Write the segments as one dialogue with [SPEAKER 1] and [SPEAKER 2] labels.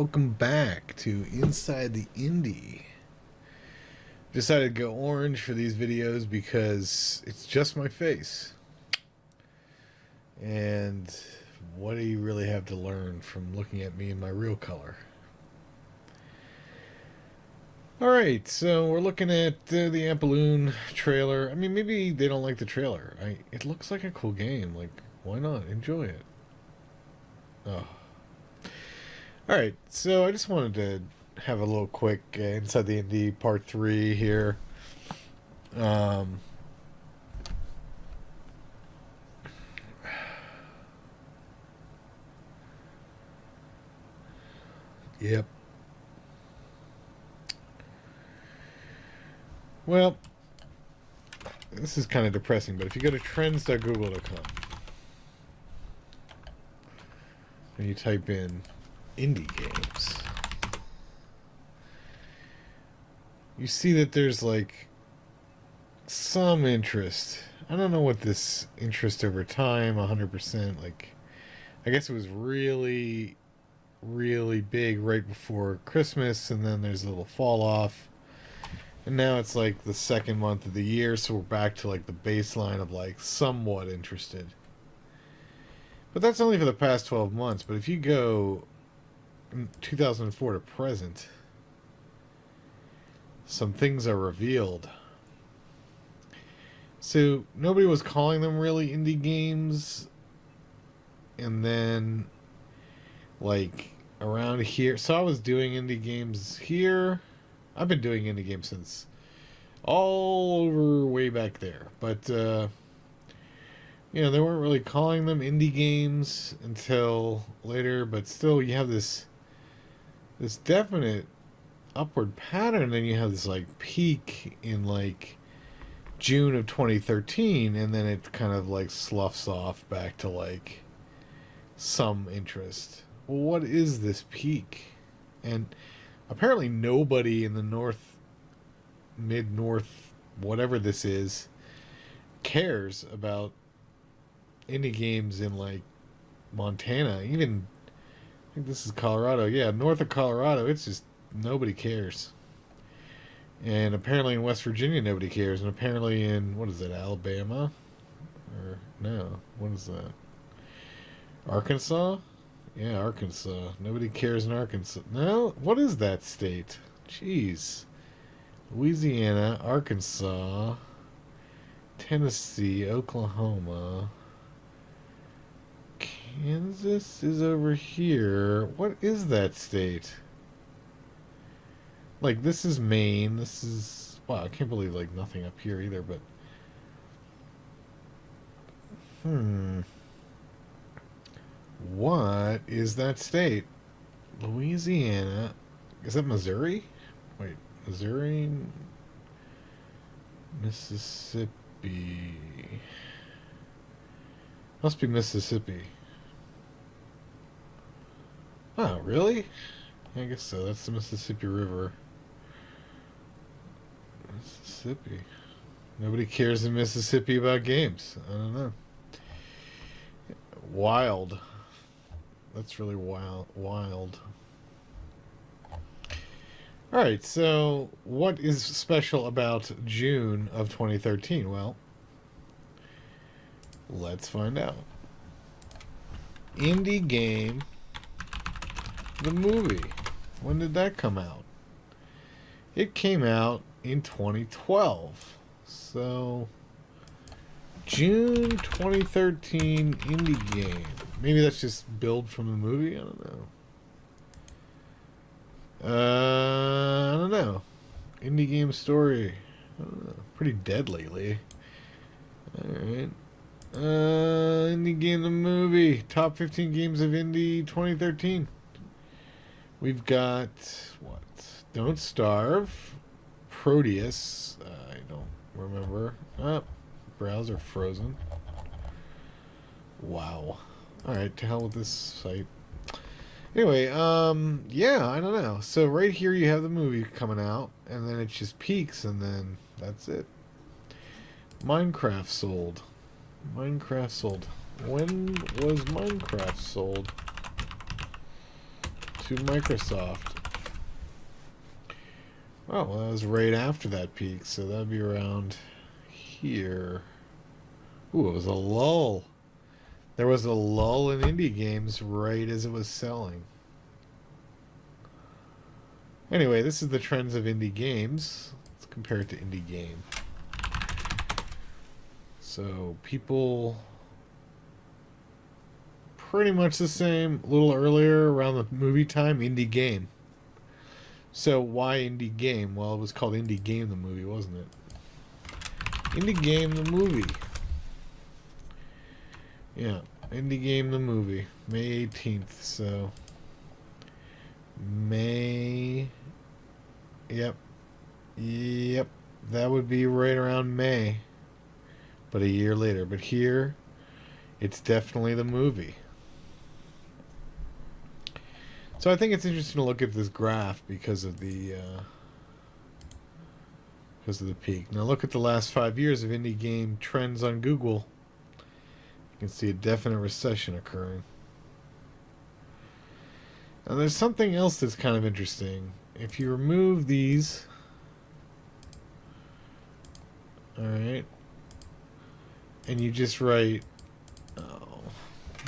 [SPEAKER 1] welcome back to Inside the Indie. Decided to go orange for these videos because it's just my face. And what do you really have to learn from looking at me in my real color? Alright, so we're looking at the Ampaloon trailer. I mean, maybe they don't like the trailer. It looks like a cool game. Like, why not? Enjoy it. Oh. Alright, so I just wanted to have a little quick Inside the Indie Part 3 here. Yep. Well, this is kind of depressing, but if you go to trends.google.com and you type in indie games, you see that there's like some interest. I don't know what this interest over time, 100%, like, I guess it was really big right before Christmas, and then there's a little fall off. And now it's like the second month of the year, so we're back to like the baseline of like somewhat interested. But that's only for the past 12 months. But if you go 2004 to present, some things are revealed. So nobody was calling them really indie games. And then like around here, so I was doing indie games here. I've been doing indie games since all over way back there. But, you know, they weren't really calling them indie games until later. But still, you have this definite upward pattern. Then you have this, like, peak in, like, June of 2013. And then it kind of, like, sloughs off back to, like, some interest. Well, what is this peak? And apparently nobody in the mid-north, whatever this is, cares about indie games in, like, Montana. Even, I think this is Colorado. Yeah, north of Colorado, it's just, nobody cares. And apparently in West Virginia, nobody cares. And apparently in, what is it, Alabama? Or, no, what is that? Arkansas? Yeah, Arkansas. Nobody cares in Arkansas. No? What is that state? Jeez. Louisiana, Arkansas, Tennessee, Oklahoma. Kansas is over here. What is that state? Like, this is Maine. This is... Wow, I can't believe, like, nothing up here either, but... What is that state? Louisiana. Is that Missouri? Wait, Missouri? Mississippi. Must be Mississippi. Oh, really? I guess so. That's the Mississippi River. Mississippi. Nobody cares in Mississippi about games. I don't know. Wild. That's really wild. Alright, so what is special about June of 2013? Well, let's find out. Indie Game, the movie. When did that come out? It came out in 2012. So, June 2013 indie game. Maybe that's just billed from the movie? I don't know. I don't know. Indie game story. I don't know. Pretty dead lately. Alright. Indie game the movie. Top 15 games of indie 2013. We've got, what? Don't Starve. Proteus. I don't remember. Browser frozen. Wow. Alright, to hell with this site. Anyway, yeah, I don't know. So right here you have the movie coming out, and then it just peaks, and then that's it. Minecraft sold. Minecraft sold. When was Minecraft sold? to Microsoft. Oh, well, that was right after that peak, so that'd be around here. Ooh, it was a lull. There was a lull in indie games right as it was selling. Anyway, this is the trends of indie games. Let's compare it to indie game. So people pretty much the same. A little earlier, around the movie time, indie game. So why indie game? Well, it was called Indie Game the movie, wasn't it? Indie Game the movie. Yeah, Indie Game the movie. May 18th, so May. Yep. Yep. That would be right around May. But a year later. But here, it's definitely the movie. So I think it's interesting to look at this graph because of the peak. Now look at the last 5 years of indie game trends on Google. You can see a definite recession occurring. Now there's something else that's kind of interesting. If you remove these, alright, and you just write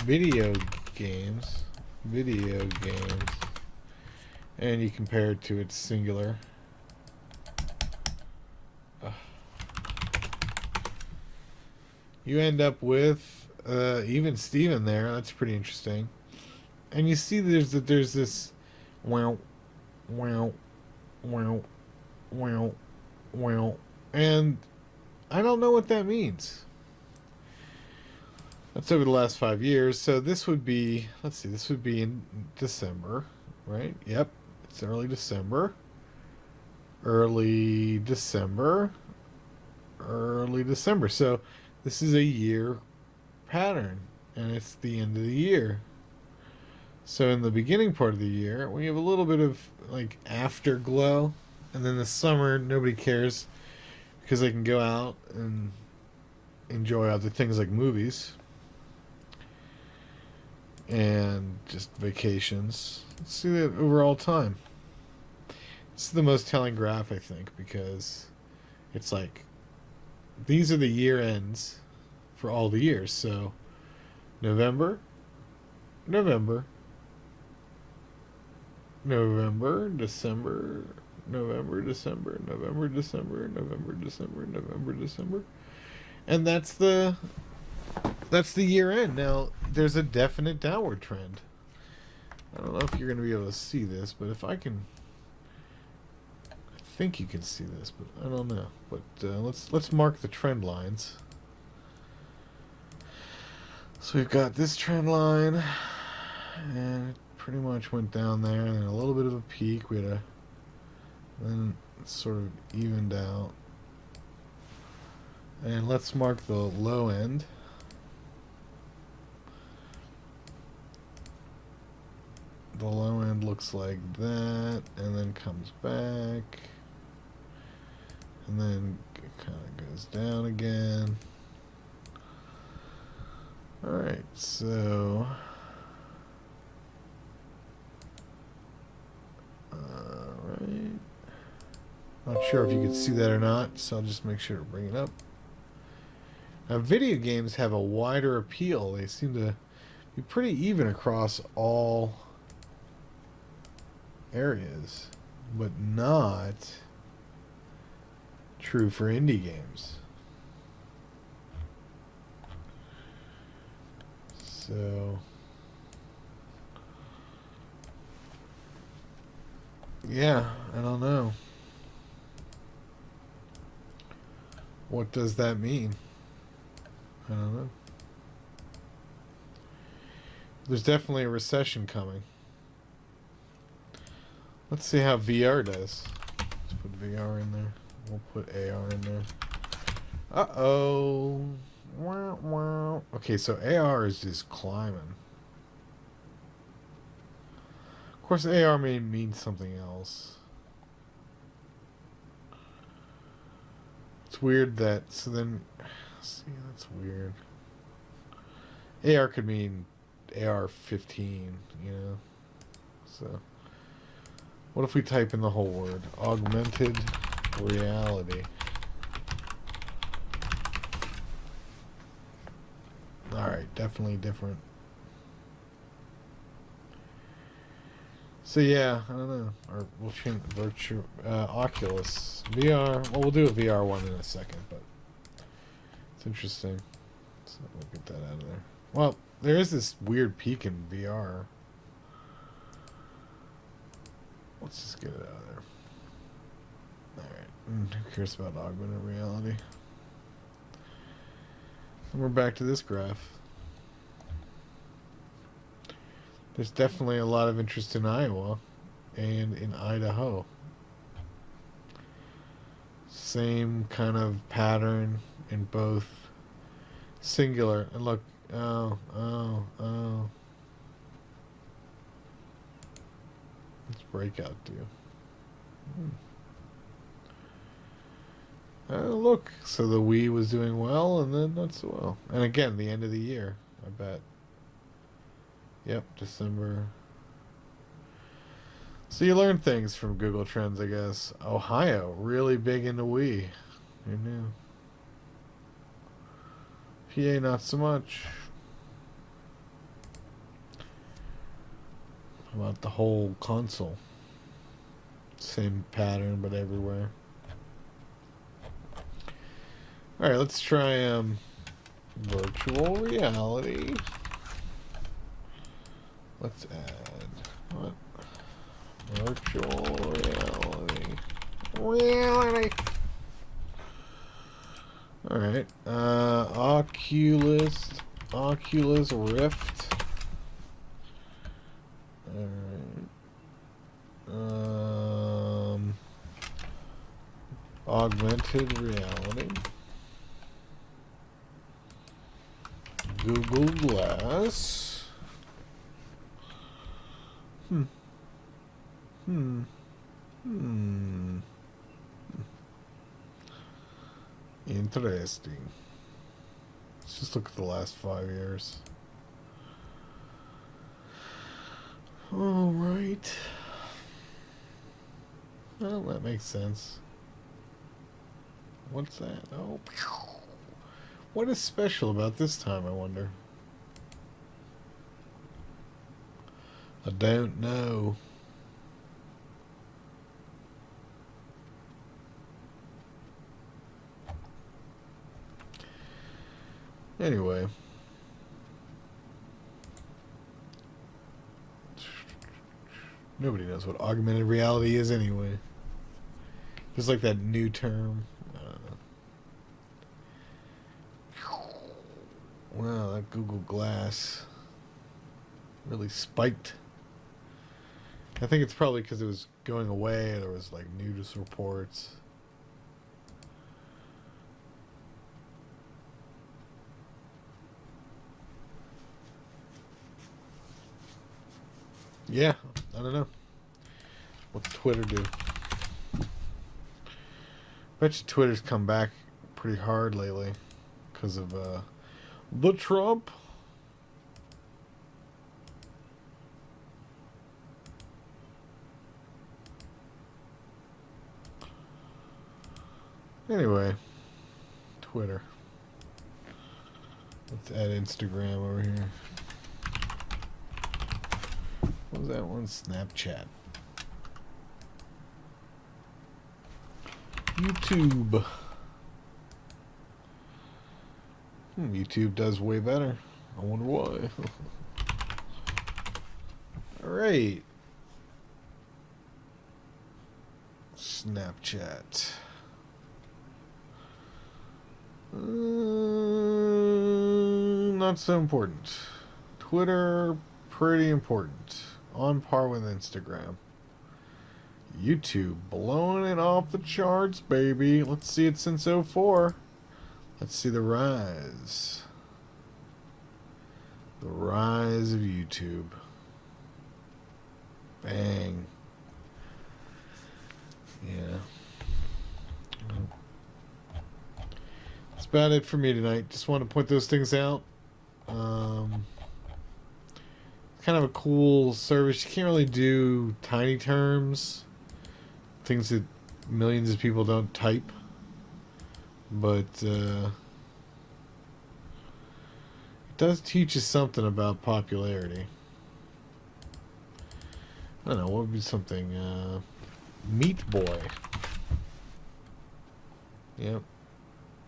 [SPEAKER 1] video games, and you compare it to its singular, you end up with even Steven there. That's pretty interesting. And you see there's this wow, wow, wow, wow, wow, and I don't know what that means. That's over the last 5 years. So this would be, let's see, this would be in December, right? Yep, it's early December. Early December. Early December. So this is a year pattern, and it's the end of the year. So in the beginning part of the year, we have a little bit of like afterglow, and then the summer, nobody cares because they can go out and enjoy other things like movies and just vacations. Let's see that overall time. This is the most telling graph, I think, because it's like these are the year ends for all the years. So November, November, November, December, November, December, November, December, November, December, November, December. And that's the year end. Now, there's a definite downward trend. I don't know if you're going to be able to see this, but if I can, I think you can see this, but I don't know. But let's mark the trend lines. So we've got this trend line, and it pretty much went down there, and then a little bit of a peak. We had then it sort of evened out. And let's mark the low end. The low end looks like that, and then comes back, and then it kind of goes down again. Alright, so alright, not sure if you can see that or not, so I'll just make sure to bring it up. Now, video games have a wider appeal. They seem to be pretty even across all areas, but not true for indie games. So, yeah, I don't know. What does that mean? I don't know. There's definitely a recession coming. Let's see how VR does. Let's put VR in there. We'll put AR in there. Uh-oh. Wow, wow. Okay, so AR is just climbing. Of course, AR may mean something else. It's weird that, so then, see, that's weird. AR could mean AR-15, you know? So, what if we type in the whole word? Augmented reality. Alright, definitely different. So yeah, I don't know. Or we'll change Oculus. VR. Well, we'll do a VR one in a second, but it's interesting. So we'll get that out of there. Well, there is this weird peak in VR. Let's just get it out of there. Alright. Who cares about augmented reality? And we're back to this graph. There's definitely a lot of interest in Iowa and in Idaho. Same kind of pattern in both singular. And look, oh. Let's breakout do. Look, so the Wii was doing well and then not so well. And again, the end of the year, I bet. Yep, December. So you learn things from Google Trends, I guess. Ohio, really big into Wii. Who knew? PA, not so much. How about the whole console? Same pattern, but everywhere. Alright, let's try virtual reality. Let's add what? Virtual reality. Reality. Alright. Oculus Rift. Alright. Augmented reality. Google Glass. Interesting. Let's just look at the last 5 years. All right. Well, that makes sense. What's that? Oh, what is special about this time, I wonder? I don't know. Anyway. Nobody knows what augmented reality is anyway. Just like that new term. I don't know. Wow, that Google Glass really spiked. I think it's probably because it was going away. There was like news reports. Yeah, I don't know. What's Twitter do? Bet you Twitter's come back pretty hard lately because of the Trump. Anyway, Twitter. Let's add Instagram over here. What was that one? Snapchat. YouTube. YouTube does way better. I wonder why. Alright. Snapchat. Not so important. Twitter, pretty important. On par with Instagram. YouTube, blowing it off the charts, baby. Let's see it since '04. Let's see the rise. The rise of YouTube. Bang. Yeah. That's about it for me tonight. Just want to point those things out. kind of a cool service. You can't really do tiny terms, things that millions of people don't type, but it does teach you something about popularity. I don't know, what would be something? Meat Boy. Yep.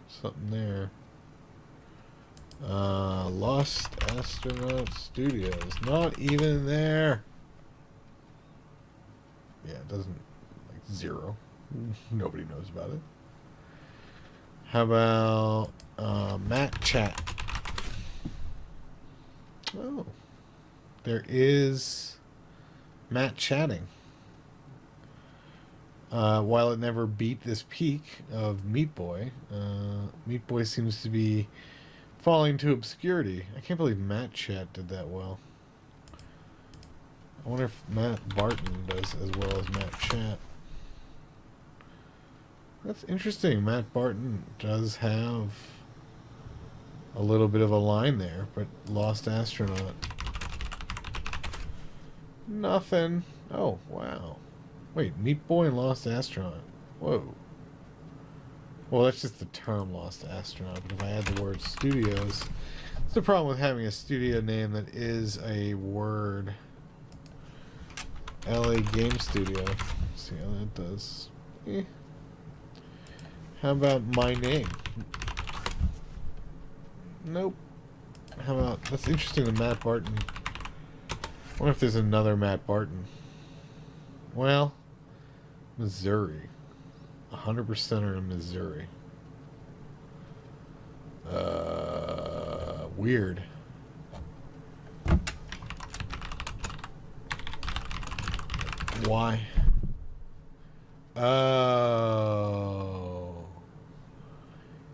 [SPEAKER 1] Something there. Lost Astronaut Studios. Not even there. Yeah, it doesn't, like, 0. Nobody knows about it. How about Matt Chat? Oh. There is Matt Chatting. While it never beat this peak of Meat Boy, Meat Boy seems to be falling to obscurity. I can't believe Matt Chat did that well. I wonder if Matt Barton does as well as Matt Chat. That's interesting. Matt Barton does have a little bit of a line there, but Lost Astronaut. Nothing. Oh, wow. Wait, Meat Boy and Lost Astronaut. Whoa. Well, that's just the term Lost Astronaut, but if I add the word studios, it's the problem with having a studio name that is a word. LA Game Studio. Let's see how that does. How about my name? Nope. How about, that's interesting, the Matt Barton. I wonder if there's another Matt Barton. Well, Missouri. 100% are in Missouri. Weird. Why? Oh.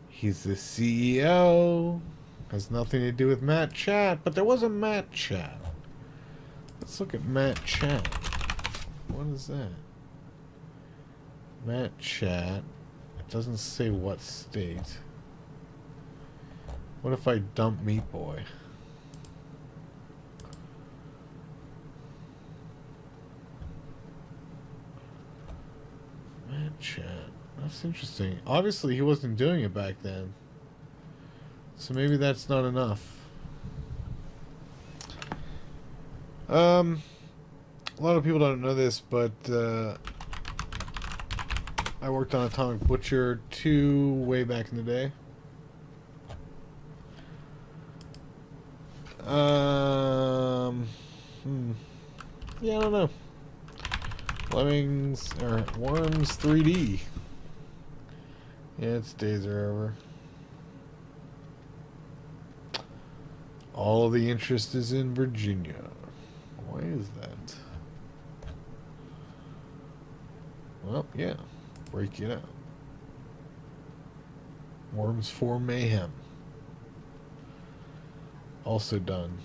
[SPEAKER 1] He's the CEO. Has nothing to do with Matt Chat, but there was a Matt Chat. Let's look at Matt Chat. What is that? Matt Chat. It doesn't say what state. What if I dump Meat Boy? Matt Chat. That's interesting. Obviously, he wasn't doing it back then. So maybe that's not enough. A lot of people don't know this, but I worked on Atomic Butcher 2 way back in the day. Yeah, I don't know. Lemmings or Worms 3D. Yeah, its days are over. All of the interest is in Virginia. Why is that? Well, yeah. Break it out. Worms 4 Mayhem. Also done.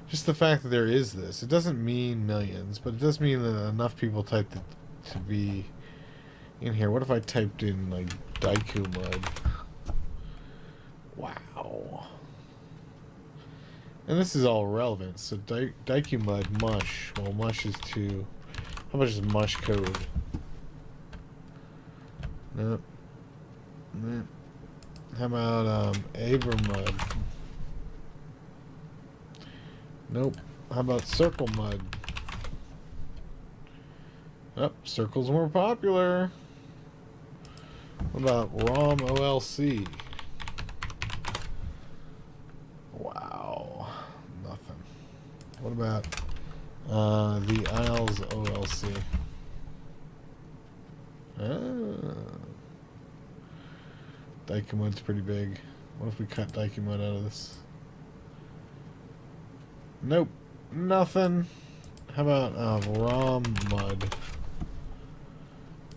[SPEAKER 1] Just the fact that there is this. It doesn't mean millions, but it does mean that enough people typed it to be in here. What if I typed in, like, Daiku Mud? Wow. And this is all relevant. So Daiku Mud, Mush. Well, Mush is 2. How much is Mush code? Nope. Nope. How about Avermud? Nope. How about Circle Mud? Oh, Circle's more popular. What about ROM OLC? Wow. Nothing. What about the Isles OLC? Daikumud's pretty big. What if we cut Daikumud out of this? Nope. Nothing. How about ROM Mud?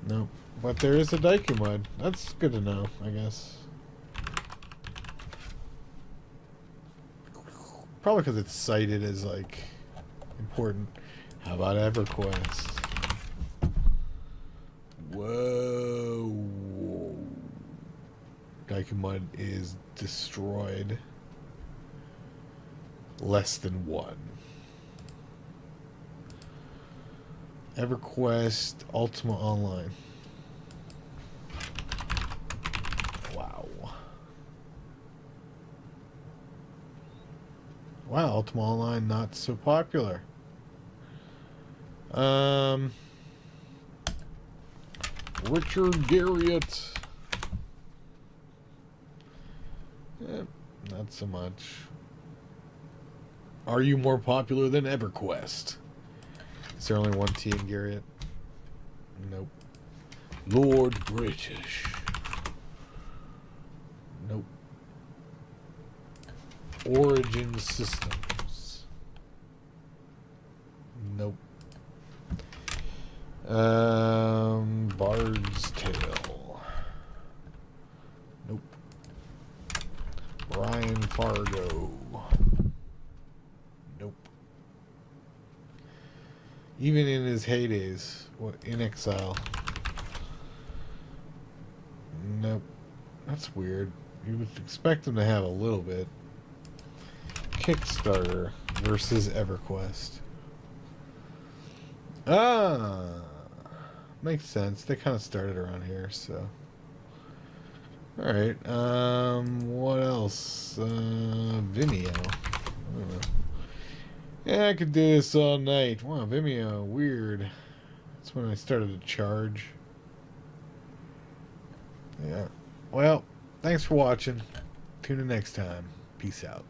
[SPEAKER 1] Nope. But there is a Daikumud. That's good to know, I guess. Probably because it's cited as, like, important. How about EverQuest? Whoa. Daikumud is destroyed. less than 1. EverQuest Ultima Online. Wow. Wow, Ultima Online not so popular. Richard Garriott. Not so much. Are you more popular than EverQuest? Is there only one T in Garriott? Nope. Lord British. Nope. Origin Systems. Nope. Bard's Tale. Nope. Brian Fargo. Nope. Even in his heydays, In Exile. Nope. That's weird. You would expect him to have a little bit. Kickstarter versus EverQuest. Makes sense. They kind of started around here, so. Alright, what else? Vimeo. I don't know. Yeah, I could do this all night. Wow, Vimeo, weird. That's when I started to charge. Yeah. Well, thanks for watching. Tune in next time. Peace out.